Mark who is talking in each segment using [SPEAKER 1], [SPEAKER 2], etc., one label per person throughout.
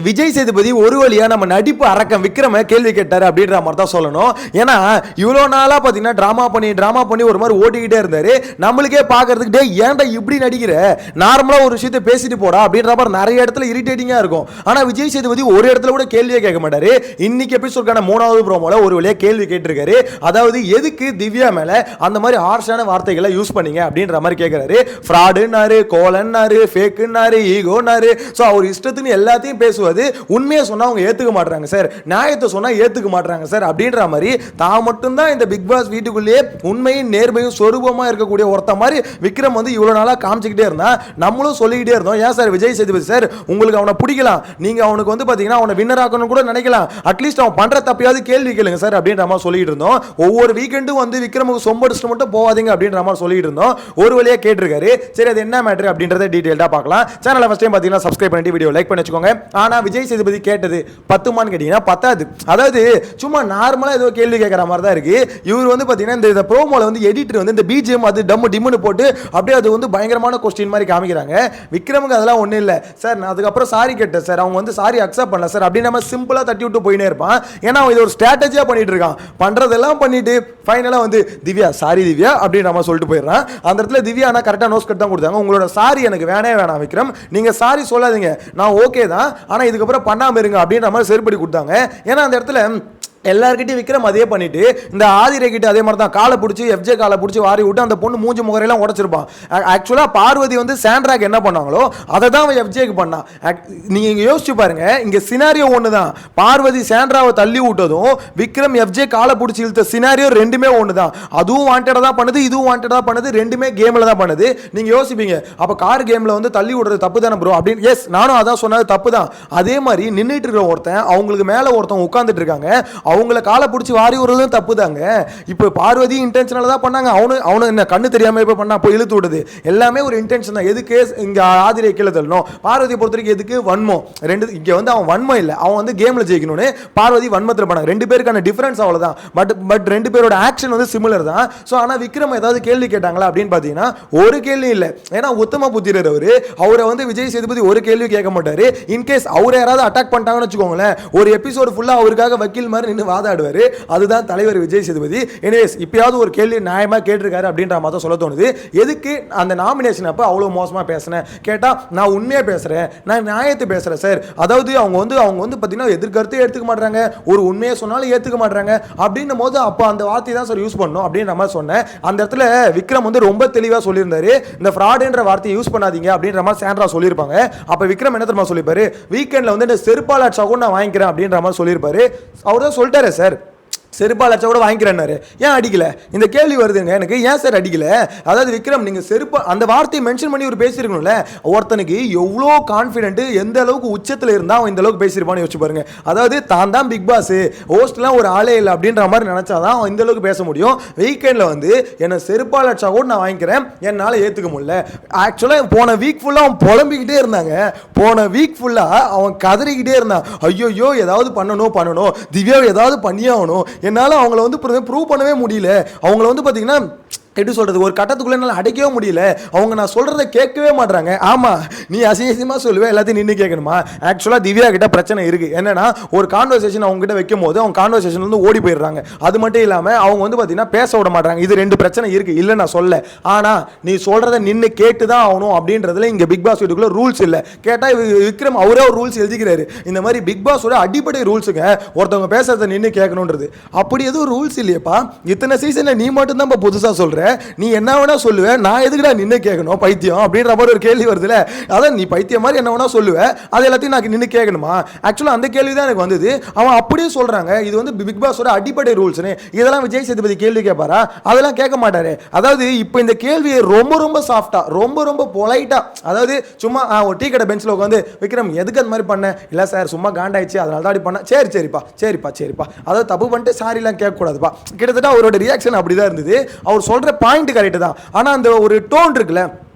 [SPEAKER 1] விஜய் சேதுபதி ஒரு வழியா நம்ம நடிப்பு அரக்கம் விக்ரம கேள்வி கேட்டாரு அப்படின்ற மாதிரி தான் சொல்லணும். ஏன்னா இவ்வளோ நாளா பார்த்தீங்கன்னா ட்ராமா பண்ணி ஒரு மாதிரி ஓட்டிக்கிட்டே இருந்தாரு. நம்மளுக்கே பார்க்கறதுக்கு டே ஏன்டா இப்படி நடிக்கிற, நார்மலாக ஒரு விஷயத்தை பேசிட்டு போடா அப்படின்ற மாதிரி நிறைய இடத்துல இரிட்டேட்டிங்காக இருக்கும். ஆனால் விஜய் சேதுபதி ஒரு இடத்துல கூட கேள்வியே கேட்க மாட்டாரு. இன்னைக்கு எபிசோட்கான 3வது ப்ரோமோல ஒரு வழியா கேள்வி கேட்டிருக்காரு. அதாவது எதுக்கு திவ்யா மேல அந்த மாதிரி ஹார்ஷான வார்த்தைகளை யூஸ் பண்ணீங்க அப்படின்ற மாதிரி கேட்கிறாரு. ஃப்ராடுன்னாரு, கோலன்னாரு, ஃபேக்குன்னாரு, ஈகோன்னாரு. ஸோ அவர் இஷ்டத்துக்கு எல்லாத்தையும் பேசுவாரு. உண்மையை சொன்னா அவங்க ஏத்துக்க மாட்டாங்க சார், நியாயத்தை சொன்னா ஏத்துக்க மாட்டாங்க சார் அப்படின்ற மாதிரி தான் மட்டும்தான் இந்த பிக் பாஸ் வீட்டுக்குள்ளேயே உண்மையும் நேர்மையும் சொரூபமா இருக்கக்கூடிய ஒருத்த மாதிரி விக்ரம் வந்து இவ்வளவு நாளா காமிச்சுக்கிட்டே இருந்தா நம்மளும் சொல்லிக்கிட்டே இருந்தோம். ஏன் சார் விஜய் சேதுபதி சார் உங்களுக்கு அவனை பிடிக்கலாம், நீங்க அவனுக்கு வந்து பாத்தீங்கன்னா அவனை வின்னர் ஆக்கணும் கூட நினைக்கலாம், அட்லீஸ்ட் அவன் பண்ற தப்பையாவது கேள்வி கேளுங்க சார் அப்படின்ற மாதிரி சொல்லிட்டு இருந்தோம். ஒவ்வொரு வீக்கெண்டும் வந்து விக்ரமுக்கு சொம்படிச்சுட்டு மட்டும் போவாதீங்க அப்படின்ற மாதிரி சொல்லிட்டு இருந்தோம். ஒரு வழியா கேட்டிருக்காரு. சரி அது என்ன மேட்டர் அப்படின்றத டீடைல்டா பார்க்கலாம். சேனலை ஃபர்ஸ்ட் டைம் பாத்தீங்கன்னா சப்ஸ்கிரைப் பண்ணிட்டு வீடியோ லைக் பண்ணி வச்சுக்கோங்க. ஆனா விஜய் சேதுபதி கேட்டது பத்துமான்னு கேட்டீங்கன்னா பத்தாது. அதாவது சும்மா நார்மலா ஏதோ கேள்வி கேட்கற மாதிரி தான் இருக்கு. இவர் வந்து பாத்தீங்கன்னா இந்த ப்ரோமோல வந்து எடிட்டர் வந்து இந்த பிஜிஎம் அது டம்மு டிம்முன்னு போட்டு அப்படியே அது வந்து பயங்கரமான கொஸ்டின் மாதிரி காமிக்கிறாங்க. விக்ரமுக்கு அதெல்லாம் ஒன்றும் இல்லை சார், நான் அதுக்கப்புறம் சாரி கேட்டேன் சார், அவங்க வந்து சாரி அக்செப்ட் பண்ணல சார் அப்படின்னு நம்ம சிம்பிளா தட்டி விட்டு போயினே இருப்பான். ஏன்னா அவன் இது ஒரு ஸ்ட்ராட்டஜியா பண்ணிட்டு இருக்கான். பண்றதெல்லாம் பண்ணிட்டு ஃபைனலா வந்து திவ்யா சாரி திவ்யா அப்படின்னு நம்ம சொல்லிட்டு போயிடுறான். அந்த இடத்துல திவ்யா ஆனால் கரெக்டாக நோஸ் கட் தான் கொடுத்தாங்க. உங்களோட சாரி எனக்கு வேணாம் விக்ரம், நீங்க சாரி சொல்லாதீங்க, நான் ஓகே தான், ஆனால் இதுக்கப்புறம் பண்ணாம இருங்க அப்படின்ற மாதிரி செருப்படி கொடுத்தாங்க. ஏன்னா அந்த இடத்துல எல்லார்கிட்டையும் விக்ரம் அதே பண்ணிட்டு இந்த ஆதிரை கிட்ட அதே மாதிரி தான் காலை பிடிச்சி எஃப்ஜே காலை பிடிச்சி வாரி விட்டு அந்த பொண்ணு மூஞ்சி முகரையெல்லாம் உடச்சிருப்பான். ஆக்சுவலாக பார்வதி வந்து சாண்ட்ராக்கு என்ன பண்ணாங்களோ அதை தான் அவன் எஃப்ஜேக்கு பண்ணான். நீங்கள் யோசிச்சு பாருங்க, இங்கே சினாரியோ ஒன்று தான். பார்வதி சாண்ட்ராவை தள்ளி விட்டதும் விக்ரம் எஃப்ஜே காலை பிடிச்சி இழுத்த சினாரியோ ரெண்டுமே ஒன்று தான். அதுவும் வாண்டடாக தான் பண்ணுது, இதுவும் வாண்டடாக பண்ணுது, ரெண்டுமே கேமில் தான் பண்ணுது. நீங்கள் யோசிப்பீங்க அப்போ கார் கேமில் வந்து தள்ளி விடுறது தப்பு தானே ப்ரோ அப்படின்னு. எஸ், நானும் அதான் சொன்னது தப்பு தான். அதே மாதிரி நின்றுட்டு இருக்கிற ஒருத்தன் அவங்களுக்கு மேலே ஒருத்தன் உட்காந்துட்டு இருக்காங்க, அவங்கள காலை பிடிச்சி வாரி விடுறதும் தப்பு தாங்க. இப்போ பார்வதி இன்டென்ஷனல் தான் பண்ணாங்க. அவனு என்ன கண்ணு தெரியாம இப்போ பண்ணா போய் இழுத்து விடுது, எல்லாமே ஒரு இன்டென்ஷன் தான். எதுக்கு இங்க ஆதிரை கீழே தள்ளணும், பார்வதியை பொறுத்த வரைக்கும் எதுக்கு வன்மம். ரெண்டு இங்க வந்து அவன் வன்மம் இல்லை, அவன் வந்து கேம்ல ஜெயிக்கணும்னு பார்வதி வன்மத்தில் பண்ணாங்க. ரெண்டு பேருக்கான டிஃபரன்ஸ் அவ்வளவுதான். பட் ரெண்டு பேரோட ஆக்ஷன் வந்து சிமிலர் தான். ஸோ ஆனால் விக்ரம் ஏதாவது கேள்வி கேட்டாங்களா அப்படின்னு பார்த்தீங்கன்னா ஒரு கேள்வி இல்லை. ஏன்னா உத்தம புத்திரர் அவரை வந்து விஜய் சேதுபதி ஒரு கேள்வி கேட்க மாட்டாரு. இன்கேஸ் அவரை யாராவது அட்டாக் பண்ணிட்டாங்கன்னு வச்சுக்கோங்களேன், ஒரு எபிசோடு ஃபுல்லா அவருக்காக வக்கீல் மாதிரி நின்று வாதாடுவாரு. அதுதான் தலைவர் விஜய் சேதுபதி. எனிவேஸ் இப்பயாவது ஒரு கேள்வி நியாயமா கேட்டிருக்காரு அப்படின்ற மாதிரி சொல்ல தோணுது. எதுக்கு அந்த நாமினேஷன் அப்ப அவ்வளவு மோசமா பேசினேன் கேட்டா, நான் உண்மையா பேசுறேன், நான் நியாயத்தை பேசுறேன் சார். அதாவது அவங்க வந்து பாத்தீங்கன்னா எதிர்கருத்து எடுத்துக்க மாட்டாங்க, ஒரு உண்மையை சொன்னாலும் ஏத்துக்க மாட்டாங்க அப்படின்னும் போது அப்ப அந்த வார்த்தை தான் சார் யூஸ் பண்ணணும் அப்படின்ற மாதிரி சொன்னேன். அந்த இடத்துல விக்ரம் வந்து ரொம்ப தெளிவா சொல்லியிருந்தாரு, இந்த ஃப்ராடுன்ற வார்த்தையை யூஸ் பண்ணாதீங்க அப்படின்ற மாதிரி சாண்ட்ரா சொல்லியிருப்பாங்க. அப்ப விக்ரம் என்ன தெரியுமா சொல்லிப்பாரு, வீக்கெண்ட்ல வந்து இந்த செருப்பால் அடிச்சா கூட நான் வாங்கிக்கிறேன் அப்படின்ற மாதிரி சொல்லியிருப்பாரு. அவர் தான் சொல்லிட்டாரு சார், செருப்பால் அடிச்சா கூட வாங்கிக்கிறேன்னாரு. ஏன் அடிக்கல இந்த கேள்வி வருதுங்க எனக்கு, ஏன் சார் அடிக்கல? அதாவது விக்ரம் நீங்க செருப்பா அந்த வார்த்தையை மென்ஷன் பண்ணி ஒரு பேசியிருக்கணும்ல. ஒருத்தனுக்கு எவ்வளோ கான்ஃபிடென்ட் எந்த அளவுக்கு உச்சத்தில் இருந்தா அவன் இந்த அளவுக்கு பேசியிருப்பான்னு யோசிச்சு பாருங்க. அதாவது தான் தான் பிக் பாஸ் ஹோஸ்ட்லாம் ஒரு ஆளே இல்லை அப்படின்ற மாதிரி நினைச்சாதான் அவன் இந்த அளவுக்கு பேச முடியும். வீக்கெண்ட்ல வந்து என்ன செருப்பால் அடிச்சா கூட நான் வாங்கிக்கிறேன், என்னால் ஏற்றுக்க முடியல. ஆக்சுவலாக போன வீக் ஃபுல்லாக அவன் புலம்பிக்கிட்டே இருந்தாங்க. போன வீக் ஃபுல்லாக அவன் கதறிக்கிட்டே இருந்தான், ஐயோ ஏதாவது பண்ணணும், திவ்யாவை ஏதாவது பண்ணியே ஆகணும், என்னால் அவங்கள வந்து ப்ரூவ் பண்ணவே முடியல. அவங்கள வந்து பார்த்தீங்கன்னா எப்படி சொல்றது, ஒரு கட்டத்துக்குள்ள என்னால் அடைக்கவே முடியல, அவங்க நான் சொல்றதை கேட்கவே மாட்டாங்க. ஆமா நீ அசிங்கமா சொல்லுவேன், எல்லாத்தையும் நின்று கேட்கணுமா? ஆக்சுவலாக திவ்யா கிட்ட பிரச்சனை இருக்கு. என்னன்னா ஒரு கான்வர்சேஷன் அவங்க கிட்ட வைக்கும் போது அவங்க கான்வர்சேஷன் வந்து ஓடி போயிடுறாங்க. அது மட்டும் இல்லாம அவங்க வந்து பார்த்தீங்கன்னா பேச விட மாட்டாங்க. இது ரெண்டு பிரச்சனை இருக்கு, இல்லை நான் சொல்ல. ஆனா நீ சொல்றதை நின்று கேட்டு தான் ஆகணும் அப்படின்றதுல இங்க பிக் பாஸ் வீட்டுக்குள்ள ரூல்ஸ் இல்லை. கேட்டா விக்ரம் அவரே ஒரு ரூல்ஸ் எழுதிக்கிறாரு, இந்த மாதிரி பிக் பாஸோட அடிப்படை ரூல்ஸுங்க ஒருத்தவங்க பேசுறதை நின்று கேட்கணுன்றது. அப்படி எதுவும் ரூல்ஸ் இல்லையப்பா. இத்தனை சீசன்ல நீ மட்டும் தான் புதுசா சொல்ற, நீ என்ன வேணா சொல்லுவ, நான் எதுக்குடா நின்று கேட்கணும் பைத்தியம் அப்படின்ற மாதிரி ஒரு கேள்வி வருதுல. அதான் நீ பைத்தியம் மாதிரி என்ன வேணா சொல்லுவ, அது எல்லாத்தையும் நான் நின்று கேட்கணுமா? ஆக்சுவலா அந்த கேள்வி தான் எனக்கு வந்தது. அவன் அப்படியே சொல்றாங்க இது வந்து பிக் பாஸோட அடிப்படை ரூல்ஸ்னு. இதெல்லாம் விஜய் சேதுபதி கேள்வி கேட்பாரா? அதெல்லாம் கேட்க மாட்டாரு. அதாவது இப்போ இந்த கேள்வியை ரொம்ப சாஃப்டா ரொம்ப பொலைட்டா, அதாவது சும்மா ஒரு டீ கடை பெஞ்சில் உட்காந்து விக்ரம் எதுக்கு அந்த மாதிரி பண்ண, இல்லை சார் சும்மா காண்டாயிடுச்சு அதனால தான் அப்படி பண்ண, சரிப்பா அதாவது தப்பு பண்ணிட்டு சாரிலாம் கேட்கக்கூடாதுப்பா. கிட்டத்தட்ட அவரோட ரியாக்ஷன் அப்படிதான் இருந்தது. அவர் சொல்ற பாயிண்ட் கரெக்ட் தான். ஆனா அந்த ஒரு டோன் இருக்குல்ல,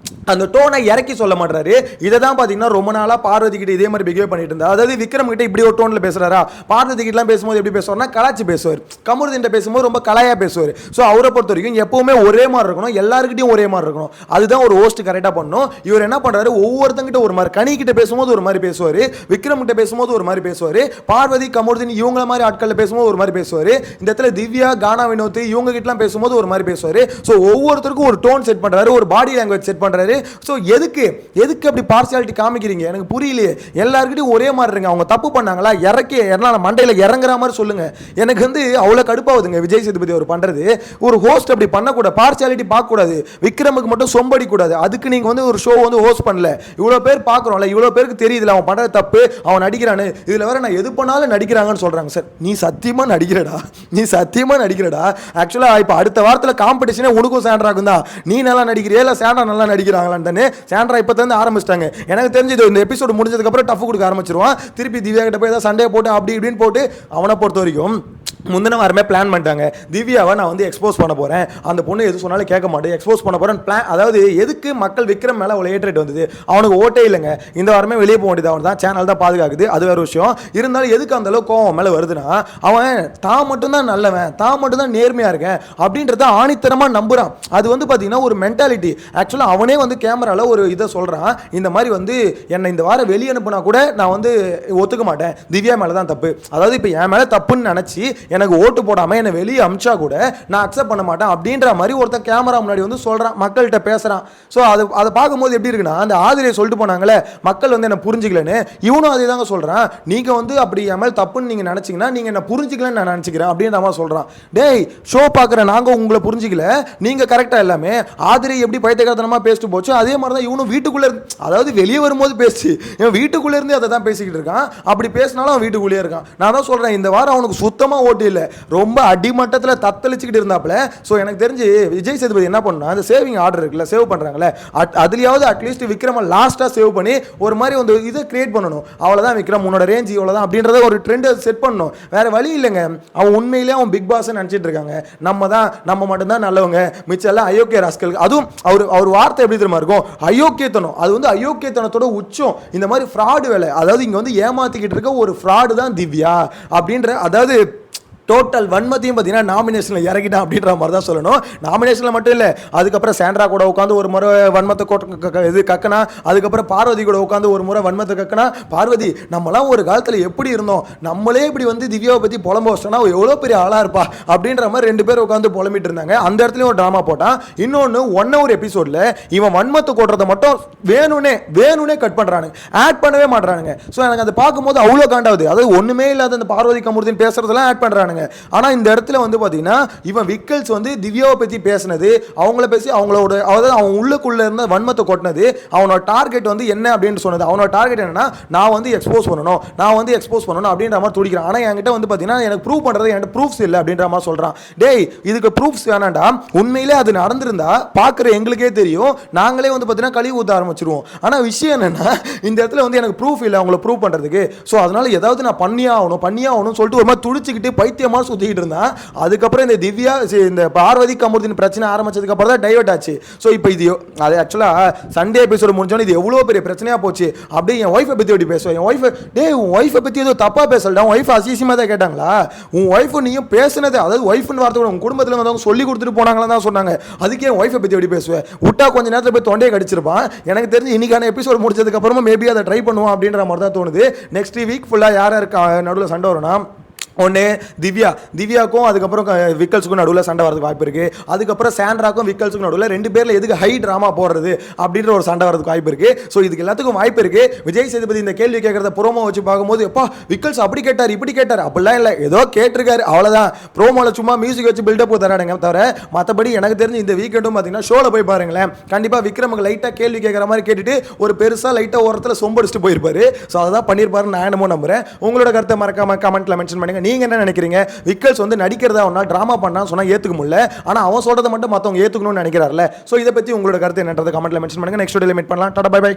[SPEAKER 1] அந்த டோனை இறக்கி சொல்ல மாட்டாரு. இதை தான் பார்த்தீங்கன்னா ரொம்ப நாளாக பார்வதி கிட்ட இதே மாதிரி பிஹேவ் பண்ணிட்டு இருந்தா. அதாவது விக்ரம் கிட்ட இப்படி ஒரு டோனில் பேசுறாரா, பார்வதி கிட்டலாம் பேசும்போது எப்படி பேசுவார்னா கலாச்சி பேசுவார், கமருதீன் பேசும்போது ரொம்ப கலாயா பேசுவார். ஸோ அவரை பொறுத்த வரைக்கும் எப்பவுமே ஒரே மாதிரி இருக்கணும், எல்லாருக்கிட்டையும் ஒரே மாதிரி இருக்கணும். அதுதான் ஒரு ஹோஸ்ட் கரெக்டாக பண்ணணும். இவர் என்ன பண்றாரு, ஒவ்வொருத்தங்கிட்ட ஒரு மாதிரி, கனி கிட்ட பேசும்போது ஒரு மாதிரி பேசுவார், விக்ரம் கிட்ட பேசும்போது ஒரு மாதிரி பேசுவார், பார்வதி கமருதீன் இவங்கள மாதிரி ஆட்களில் பேசும்போது ஒரு மாதிரி பேசுவார், இந்த இடத்துல திவ்யா கானா வினோத் இவங்க கிட்டலாம் பேசும்போது ஒரு மாதிரி பேசுவார். ஸோ ஒவ்வொருத்தருக்கும் ஒரு டோன் செட் பண்றாரு, ஒரு பாடி லாங்குவேஜ் செட் பண்றாரு. ஸோ எதுக்கு அப்படி பார்சியாலிட்டி காமிக்கிறீங்க எனக்கு புரியலையே. எல்லாருக்கிட்டையும் ஒரே மாதிரி இருங்க. அவங்க தப்பு பண்ணாங்களா இறக்கி மண்டையில் இறங்குற மாதிரி சொல்லுங்க. எனக்கு வந்து அவ்வளோ கடுப்பாகுதுங்க விஜய் சேதுபதி அவர் பண்றது. ஒரு ஹோஸ்ட் அப்படி பண்ணக்கூடாது, பார்சியாலிட்டி பார்க்கக்கூடாது, விக்ரமுக்கு மட்டும் சொம்படி கூடாது. அதுக்கு நீங்க வந்து ஒரு ஷோ வந்து ஹோஸ்ட் பண்ணல. இவ்வளோ பேர் பார்க்குறோம்ல, இவ்வளோ பேருக்கு தெரியுதுல அவன் பண்றது தப்பு, அவன் நடிக்கிறான்னு. இதில் வேற நான் எது பண்ணாலும் நடிக்கிறாங்கன்னு சொல்றாங்க. சார் நீ சத்தியமா நடிக்கிறடா, நீ சத்தியமா நடிக்கிறடா. ஆக்சுவலாக இப்போ அடுத்த வாரத்தில் காம்படிஷனே உனக்கும் சாண்ட்ராக்கும் தான். நீ நல்லா நடிக்கிறியா இல்லை சாண்ட்ரா நல்லா நடிக்கிறாங்களான்னு தானே. சாண்ட்ரா இப்போ தான் ஆரம்பிச்சிட்டாங்க. எனக்கு தெரிஞ்சு இந்த எபிசோடு முடிஞ்சதுக்கு அப்புறம் டஃப் கொடுக்க ஆரம்பிச்சிருவான். திருப்பி திவ்யா கிட்ட போய் ஏதாவது சண்டே போட்டு அப்படி இப்படின்னு போட்டு அவனை பொறுத்த வரைக்கும் முந்தின வாரமே பிளான் பண்ணிட்டாங்க. திவ்யாவை நான் வந்து எக்ஸ்போஸ் பண்ண போறேன், அந்த பொண்ணு எது சொன்னாலும் கேட்க மாட்டேன், எக்ஸ்போஸ் பண்ண போறேன் பிளான். அதாவது எதுக்கு மக்கள் விக்ரம் மேல அவ்வளோ ஏற்றேட் வந்தது, அவனுக்கு ஓட்டே இல்லைங்க. இந்த வாரமே வெளியே போக வேண்டியது, அவன் தான் சேனல் தான் பாதுகாக்குது, அது வேற விஷயம். இருந்தாலும் எதுக்கு அந்த அளவுக்கு கோவம் மேலே வருதுன்னா, அவன் தான் மட்டும்தான் நல்லவன், தான் மட்டும்தான் நேர்மையா இருக்கேன் அப்படின்றத ஆணித்தரமா நம்புறான். அது வந்து பார்த்தீங்கன்னா ஒரு மென்டாலிட்டி. ஆக்சுவலாக அவனே வந்து கேமரால ஒரு இதை சொல்றான், இந்த மாதிரி வந்து என்னை இந்த வாரம் வெளியே அனுப்புனா கூட நான் வந்து ஒத்துக்க மாட்டேன், திவ்யா மேலே தான் தப்பு. அதாவது இப்போ என் மேலே தப்புன்னு நினச்சி எனக்கு ஓட்டு போடாமல் என்னை வெளியே அமிச்சா கூட நான் அக்செப்ட் பண்ண மாட்டேன் அப்படின்ற மாதிரி ஒருத்தன் கேமரா முன்னாடி வந்து சொல்கிறான், மக்கள்கிட்ட பேசுகிறான். ஸோ அதை பார்க்கும்போது எப்படி இருக்குன்னா, அந்த ஆதிரியை சொல்லிட்டு போனாங்களே மக்கள் வந்து என்னை புரிஞ்சிக்கலன்னு, இவனும் அதே தாங்க சொல்கிறான். நீங்கள் வந்து அப்படி என் மேலே தப்புன்னு நீங்கள் நினச்சிங்கன்னா நீங்கள் என்ன புரிஞ்சிக்கலன்னு நான் நினச்சிக்கிறேன் அப்படின்ற மாதிரி சொல்கிறான். டேய் ஷோ பார்க்குற நாங்கள் உங்களை புரிஞ்சிக்கல, நீங்கள் கரெக்டாக எல்லாமே ஆதிரி எப்படி பைத்தியக்காரத்தனமாக பேசிட்டு போச்சு அதே மாதிரி தான் இவனும் வீட்டுக்குள்ளே, அதாவது வெளியே வரும்போது பேசி இவன் வீட்டுக்குள்ளே இருந்து அதை தான் பேசிக்கிட்டு இருக்கான். அப்படி பேசினாலும் அவன் வீட்டுக்குள்ளேயே இருக்கான். நான் தான் சொல்கிறேன், இந்த வாரம் அவனுக்கு சுத்தமாக ஓட்டு இல்லை, ரொம்ப அடிமட்டத்தில் தத்தளிச்சுக்கிட்டு இருந்தாப்புல. ஸோ எனக்கு தெரிஞ்சு விஜய் சேதுபதி என்ன பண்ணா, அந்த சேவிங் ஆர்டர் இருக்குல்ல, சேவ் பண்ணுறாங்களே, அதுலேயாவது அட்லீஸ்ட் விக்ரம லாஸ்ட்டாக சேவ் பண்ணி ஒரு மாதிரி வந்து இதை கிரியேட் பண்ணணும். அவ்வளோதான் விக்ரம் உன்னோட ரேஞ்ச் இவ்வளோதான் அப்படின்றத ஒரு ட்ரெண்டை செட் பண்ணணும். வேற வழி இல்லைங்க. அவன் உண்மையிலேயே அவன் பிக் பாஸ் நினச்சிட்டு இருக்காங்க, நம்ம மட்டும்தான் நல்லவங்க, மிச்சம் எல்லாம் அயோக்கிய ராஸ்கல். அதுவும் அவர் வார்த்தை எப்படி தெரியுமா இருக்கும், அயோக்கியத்தனம். அது வந்து அயோக்கியத்தனத்தோட உச்சம். இந்த மாதிரி ஃப்ராடு வேலை, அதாவது இங்கே வந்து ஏமாத்திக்கிட்டு இருக்க ஒரு ஃப்ராடு தான் திவ்யா அப்படின்ற, அதாவது டோட்டல் வன்மத்தையும் பார்த்தீங்கன்னா நாமினேஷனில் இறக்கிட்டான் அப்படின்ற மாதிரி தான் சொல்லணும். நாமினேஷனில் மட்டும் இல்லை, அதுக்கப்புறம் சாண்ட்ரா கூட உட்காந்து ஒரு முறை வன்மத்தை இது கக்கனா, அதுக்கப்புறம் பார்வதி கூட உட்காந்து ஒரு முறை வன்மத்தை கக்கனா. பார்வதி நம்மளாம் ஒரு காலத்தில் எப்படி இருந்தோம், நம்மளே இப்படி வந்து திவ்யாவை பற்றி புலம்ப வச்சோன்னா எவ்வளோ பெரிய ஆளாக இருப்பா அப்படின்ற மாதிரி ரெண்டு பேர் உட்காந்து புலம்பிட்டு இருந்தாங்க. அந்த இடத்துலையும் ஒரு ட்ராமா போட்டான். இன்னொன்று 1 hour எபிசோடில் இவன் வன்மத்தை கொட்டுறதை மட்டும் வேணுனே கட் பண்ணுறானுங்க, ஆட் பண்ணவே மாட்டுறானுங்க. ஸோ எனக்கு அதை பார்க்கும்போது அவ்வளோ காண்டாவது. அதாவது ஒன்றுமே இல்லாத அந்த பார்வதி கமருதீன் பேசுறதெல்லாம் ஆட் பண்ணுறானுங்க. ஆனா இந்த இடத்துல வந்து பாத்தீங்கன்னா இவன் விக்கல்ஸ் வந்து திவ்யாவை பத்தி பேசினது, அவங்கள பேசி அவங்களோட, அதாவது அவன் உள்ளுக்குள்ள இருந்த வன்மத்தை கொட்டினது, அவனோட டார்கெட் வந்து என்ன அப்படின்னு சொன்னது. அவனோட டார்கெட் என்னன்னா, நான் வந்து எக்ஸ்போஸ் பண்ணணும் அப்படின்ற மாதிரி துடிக்கிறான். ஆனா என்கிட்ட வந்து பாத்தீங்கன்னா எனக்கு ப்ரூவ் பண்றது என்கிட்ட ப்ரூஃப்ஸ் இல்லை அப்படின்ற மாதிரி சொல்றான். டேய் இதுக்கு ப்ரூஃப்ஸ் வேணாண்டா, உண்மையிலே அது நடந்திருந்தா பாக்குற எங்களுக்கே தெரியும், நாங்களே வந்து பாத்தீங்கன்னா கழுவி ஊத்த ஆரம்பிச்சிருவோம். ஆனா விஷயம் என்னன்னா, இந்த இடத்துல வந்து எனக்கு ப்ரூஃப் இல்லை அவங்கள ப்ரூவ் பண்றதுக்கு. ஸோ அதனால ஏதாவது நான் பண்ணியே ஆகணும் சொல்லிட்டு ஒரு மாதிரி துடிச்சுக்கிட்டு பைத்தியம் சுத்திட்டு இருந்தான். அதுக்கப்புறம் இந்த திவ்யா இந்த பார்வதி கமருதீன் பிரச்சனை ஆரம்பிச்சதுக்கு அப்புறம் தான் டைவர்ட் ஆச்சு. சோ இப்போ இது அது ஆக்சுவலா சண்டே எபிசோட் முடிஞ்சோன்னு இது எவ்வளவு பெரிய பிரச்சனையா போச்சு. அப்படியே என் ஒய்ஃபை பத்தி எப்படி பேசுவேன், என் ஒய்ஃபை டேய் உன் ஒய்ஃபை பத்தி ஏதோ தப்பா பேசலடா, உன் ஒய்ஃப் அசிசியமா தான் கேட்டாங்களா, உன் ஒய்ஃப் நீயும் பேசுனது, அதாவது ஒய்ஃப்னு வார்த்தை உன் குடும்பத்தில் வந்தவங்க சொல்லி கொடுத்துட்டு போனாங்களா தான் சொன்னாங்க. அதுக்கே என் ஒய்ஃபை பத்தி எப்படி பேசுவேன், விட்டா கொஞ்ச நேரத்தில் போய் தொண்டையை கடிச்சிருப்பான். எனக்கு தெரிஞ்சு இன்னைக்கான எபிசோட் முடிச்சதுக்கு அப்புறமா மேபி அதை ட்ரை பண்ணுவோம் அப்படின்ற மாதிரி தான் தோணுது. நெக்ஸ்ட் வீக் ஃபுல்லா யாரா இருக்கா நடுவில் சண்டை வரும்னா, ஒன்று திவ்யாவுக்கும் அதுக்கப்புறம் விக்கல்ஸுக்கும் நடுவில் சண்டை வரதுக்கு வாய்ப்பு இருக்குது. அதுக்கப்புறம் சாண்ட்ராக்கும் விக்கல்ஸுக்கும் நடுவில் ரெண்டு பேரில் எதுக்கு ஹை ட்ராமா போடுறது அப்படின்ற ஒரு சண்டை வரதுக்கு வாய்ப்பு இருக்குது. ஸோ இதுக்கு எல்லாத்துக்கும் வாய்ப்பு இருக்குது. விஜய் சேதுபதி இந்த கேள்வி கேட்குறத ப்ரோமோ வச்சு பார்க்கும்போது எப்பா விக்கல்ஸ் அப்படி கேட்டார் இப்படி கேட்டார் அப்படிலாம் இல்லை, ஏதோ கேட்டிருக்காரு அவ்வளோதான். ப்ரோமோவில் சும்மா மியூசிக் வச்சு பில்டப் தரானுங்க தவிர மற்றபடி எனக்கு தெரிஞ்சு இந்த வீக்கெண்டும் பார்த்தீங்கன்னா ஷோவில் போய் பாருங்களேன், கண்டிப்பாக விக்ரமுக்கு லைட்டாக கேள்வி கேட்குற மாதிரி கேட்டுட்டு ஒரு பெருசாக லைட்டாக ஓரத்தில் சொம்படிச்சுட்டு போயிருப்பாரு. ஸோ அதான் பண்ணியிருப்பாருன்னு நான் என்னமோ நம்புறேன். உங்களோட கருத்தை மறக்காம கமெண்ட்ல மென்ஷன் பண்ணுங்க. நீங்க என்ன நினைக்கிறீங்க, விக்கல்ஸ் வந்து நடிக்கிறதா ஒன்னா டிராமா பண்ணா சொன்னா ஏத்துக்க முடியல, ஆனா அவன் சொல்றதை மட்டும் மத்தவங்க ஏத்துக்கணும்னு நினைக்கிறார்ல. சோ இதை பத்தி உங்களோட கருத்து என்னன்றதை கமெண்ட்ல மென்ஷன் பண்ணுங்க. நெக்ஸ்ட் வீடியோல மீட் பண்ணலாம். Tata bye by.